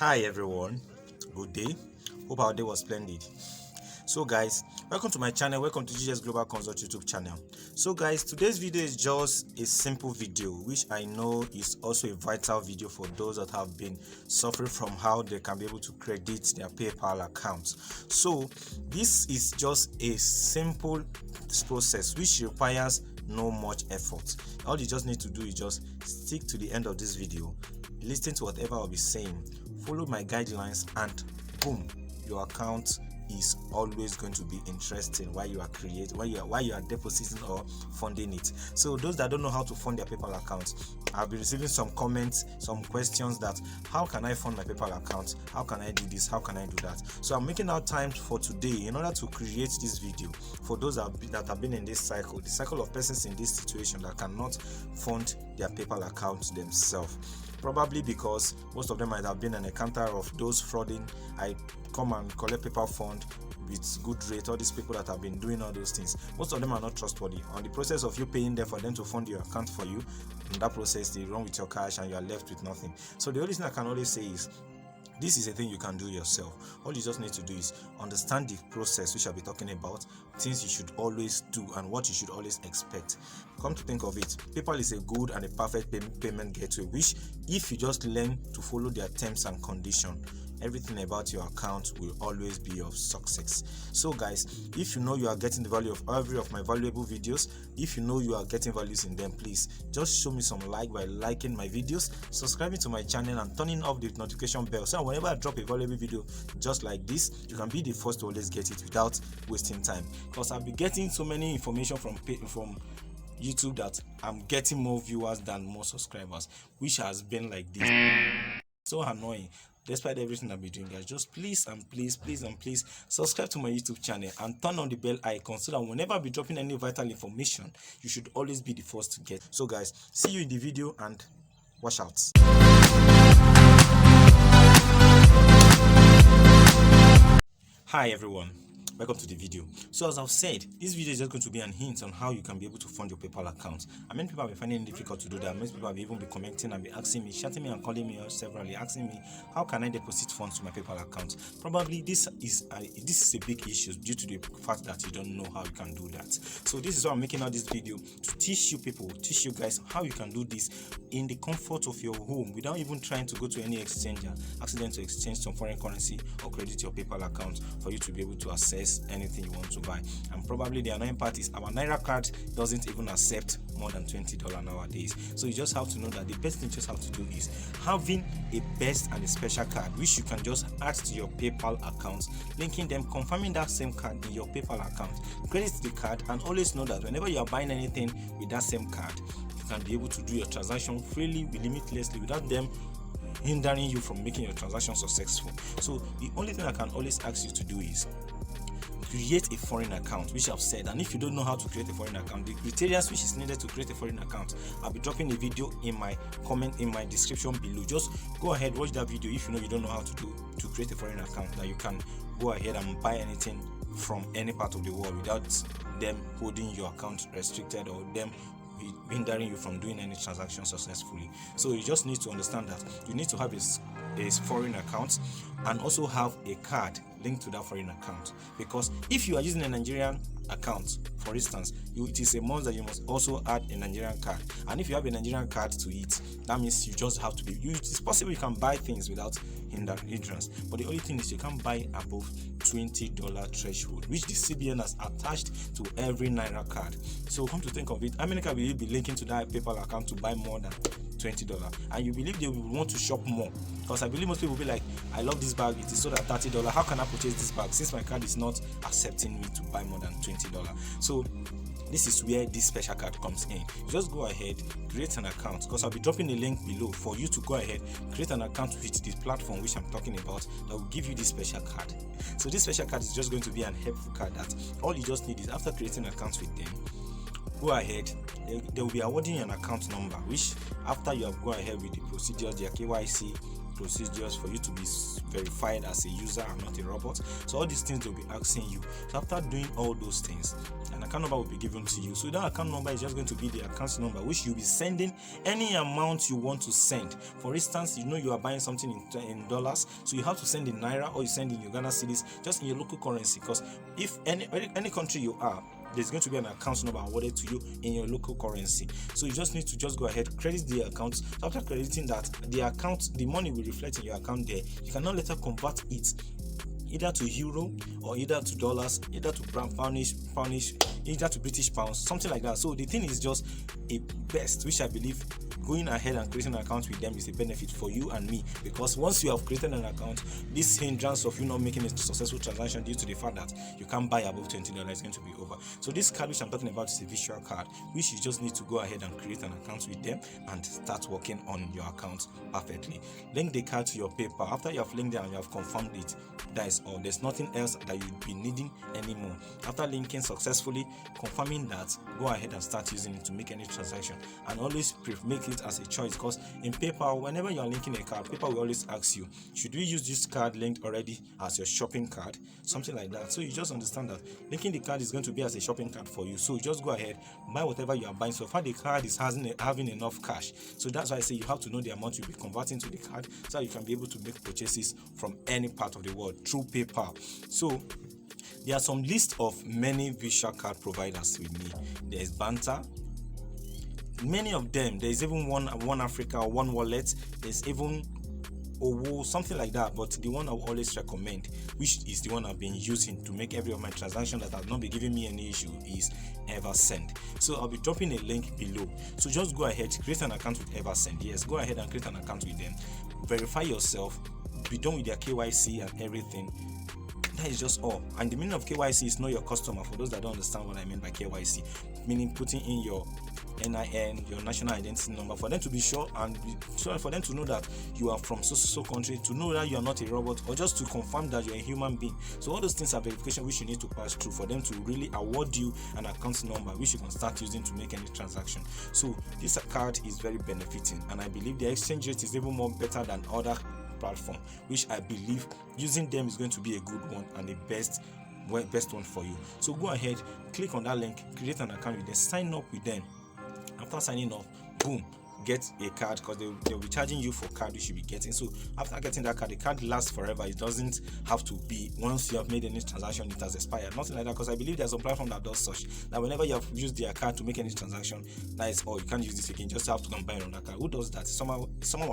Hi everyone, good day. Hope our day was splendid. So guys, welcome to my channel. Welcome to GGS Global Consult YouTube channel. So guys, today's video is just a simple video which I know is also a vital video for those that have been suffering from how they can be able to credit their PayPal accounts. So this is just a simple process which requires no much effort. All you just need to do is just stick to the end of this video, listen to whatever I'll be saying, follow my guidelines, and boom, your account is always going to be interesting while you are depositing or funding it. So those that don't know how to fund their PayPal accounts, I'll be receiving some comments, some questions that how can I fund my PayPal account, how can I do this, how can I do that. So I'm making out time for today in order to create this video for those that have been in this cycle, the cycle of persons in this situation that cannot fund their PayPal accounts themselves. Probably because most of them might have been an encounter of those frauding. I come and collect PayPal fund with good rate. All these people that have been doing all those things, most of them are not trustworthy. On the process of you paying them for them to fund your account for you, in that process they run with your cash and you are left with nothing. So the only thing I can always say is, this is a thing you can do yourself. All you just need to do is understand the process which I'll be talking about, things you should always do and what you should always expect. Come to think of it, PayPal is a good and a perfect payment gateway which, if you just learn to follow their terms and conditions, everything about your account will always be of success. So guys, if you know you are getting the value of every of my valuable videos, if you know you are getting values in them, please just show me some like by liking my videos, subscribing to my channel, and turning off the notification bell, so whenever I drop a valuable video just like this, you can be the first to always get it without wasting time. Because I'll be getting so many information from YouTube that I'm getting more viewers than more subscribers, which has been like this. So annoying. Despite everything I'll be doing, guys, just please subscribe to my YouTube channel and turn on the bell icon so that whenever I be dropping any vital information, you should always be the first to get. So guys, see you in the video and watch out. Hi everyone, welcome to the video. So as I've said, this video is just going to be an hint on how you can be able to fund your PayPal account. Many people have been finding it difficult to do that. Most people have even been commenting and be asking me, chatting me and calling me severally, asking me how can I deposit funds to my PayPal account. Probably this is a big issue due to the fact that you don't know how you can do that. So this is why I'm making out this video, to teach you guys how you can do this in the comfort of your home without even trying to go to any exchanger, asking them to exchange some foreign currency or credit your PayPal account for you to be able to access anything you want to buy. And probably the annoying part is our Naira card doesn't even accept more than $20 nowadays. So you just have to know that the best thing you just have to do is having a best and a special card which you can just add to your PayPal account, linking them, confirming that same card in your PayPal account, credit the card, and always know that whenever you are buying anything with that same card, you can be able to do your transaction freely, limitlessly, without them hindering you from making your transaction successful. So the only thing I can always ask you to do is create a foreign account, which I've said. And if you don't know how to create a foreign account, the criteria which is needed to create a foreign account, I'll be dropping a video in my description below. Just go ahead, watch that video if you know you don't know how to create a foreign account, that you can go ahead and buy anything from any part of the world without them holding your account restricted or them hindering you from doing any transaction successfully. So you just need to understand that you need to have a foreign account and also have a card linked to that foreign account, because if you are using a Nigerian account, for instance, it is a must that you must also add a Nigerian card. And if you have a Nigerian card to it, that means you just have to be, it's possible you can buy things without hindrance, but the only thing is you can't buy above $20 threshold, which the CBN has attached to every Naira card. So come to think of it, how many can will you be linking to that PayPal account to buy more than $20? And you believe they will want to shop more? Because I believe most people will be like, I love this bag, it is sold at $30, how can I purchase this bag since my card is not accepting me to buy more than $20? So this is where this special card comes in. You just go ahead, create an account, because I'll be dropping a link below for you to go ahead, create an account with the platform which I'm talking about that will give you this special card. So this special card is just going to be an helpful card that all you just need is, after creating an account with them, go ahead, they will be awarding you an account number, which after you have gone ahead with the procedure, their KYC procedures for you to be verified as a user and not a robot. So all these things they'll be asking you. So after doing all those things, an account number will be given to you. So that account number is just going to be the account number which you'll be sending any amount you want to send. For instance, you know you are buying something in dollars, so you have to send in naira or you send in Uganda cedis, just in your local currency, because if any country you are, there's going to be an account number awarded to you in your local currency. So you just need to just go ahead, credit the account. So after crediting that, the money will reflect in your account there. You can now later convert it either to euro or either to dollars, either to poundish, either to British pounds, something like that. So the thing is just a best, which I believe going ahead and creating an account with them is a benefit for you and me, because once you have created an account, this hindrance of you not making a successful transaction due to the fact that you can't buy above $20 is going to be over. So this card which I'm talking about is a visual card, which you just need to go ahead and create an account with them and start working on your account perfectly. Link the card to your PayPal. After you have linked it and you have confirmed it, that is all. There's nothing else that you'll be needing anymore. After linking successfully, confirming that, go ahead and start using it to make any transaction, and always make it as a choice, because in PayPal, whenever you are linking a card, PayPal will always ask you, should we use this card linked already as your shopping card, something like that. So you just understand that linking the card is going to be as a shopping card for you. So you just go ahead, buy whatever you are buying. So far the card is having enough cash, so that's why I say you have to know the amount you'll be converting to the card, so that you can be able to make purchases from any part of the world through PayPal. So there are some list of many visual card providers with me. There's Banta, many of them. There's even one Africa, One Wallet. There's even Owo, something like that. But the one I will always recommend, which is the one I've been using to make every of my transactions that have not been giving me any issue, is Eversend. So I'll be dropping a link below. So just go ahead, create an account with Eversend. Yes, go ahead and create an account with them. Verify yourself. Be done with their KYC and everything. That is just all. And the meaning of KYC is know your customer. For those that don't understand what I mean by KYC, meaning putting in your NIN, your national identity number, for them to be sure, and for them to know that you are from so country, to know that you are not a robot, or just to confirm that you're a human being. So all those things are verification which you need to pass through for them to really award you an account number which you can start using to make any transaction. So this card is very benefiting, and I believe the exchange rate is even more better than other platform, which I believe using them is going to be a good one and the best one for you. So go ahead, click on that link, create an account with them, sign up with them. After signing up, boom, get a card, because they'll be charging you for card you should be getting. So after getting that card, the card lasts forever. It doesn't have to be once you have made any transaction it has expired, nothing like that, because I believe there's a platform that does such that whenever you have used their card to make any transaction, that is all, you can't use this again, just have to combine on that card. Who does that? Someone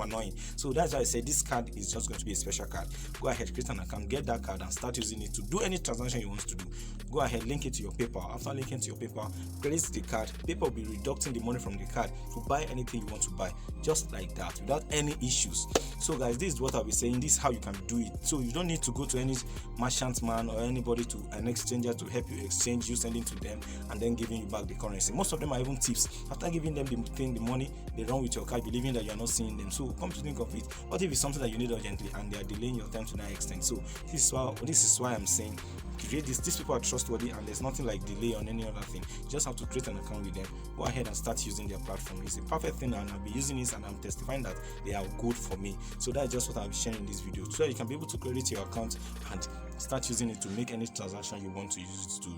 annoying. So that's why I say this card is just going to be a special card. Go ahead, create an account, get that card and start using it to do any transaction you want to do. Go ahead, link it to your PayPal. After linking to your PayPal, credit the card. PayPal will be deducting the money from the card to buy anything you want to buy, just like that, without any issues. So guys, this is what I'll be saying. This is how you can do it. So you don't need to go to any merchant man or anybody, to an exchanger, to help you exchange, you sending to them and then giving you back the currency. Most of them are even tips. After giving them the money, they run with your card believing that you are not seeing them. So come to think of it, what if it's something that you need urgently and they are delaying your time to that extent? So this is why I'm saying create this. These people are trustworthy, and there's nothing like delay on any other thing. You just have to create an account with them, go ahead and start using their platform. It's a perfect thing, and I'll be using this and I'm testifying that they are good for me. So that's just what I'll be sharing in this video, so that you can be able to credit your account and start using it to make any transaction you want to use it to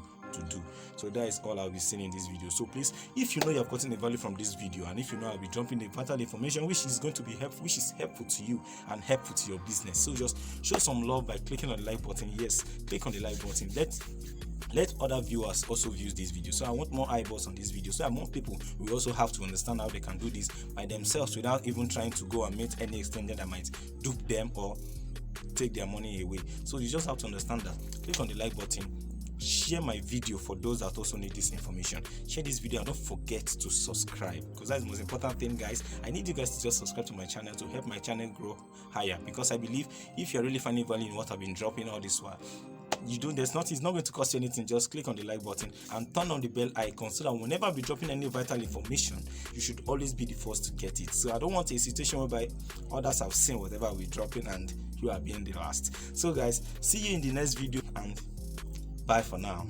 do. So that is all I'll be saying in this video. So please, if you know you have gotten a value from this video, and if you know I'll be dropping a vital information which is going to be helpful, which is helpful to you and helpful to your business, so just show some love by clicking on the like button. Yes, click on the like button. Let other viewers also view this video. So I want more eyeballs on this video, so that more people will also have to understand how they can do this by themselves without even trying to go and meet any exchanger that might dupe them or take their money away. So you just have to understand that. Click on the like button, share my video for those that also need this information. Share this video and don't forget to subscribe, because that's the most important thing, guys. I need you guys to just subscribe to my channel to help my channel grow higher, because I believe if you're really finding value in what I've been dropping all this while, it's not going to cost you anything. Just click on the like button and turn on the bell icon, so that whenever I be dropping any vital information, you should always be the first to get it. So I don't want a situation whereby others have seen whatever we're dropping and you are being the last. So guys, see you in the next video, and bye for now.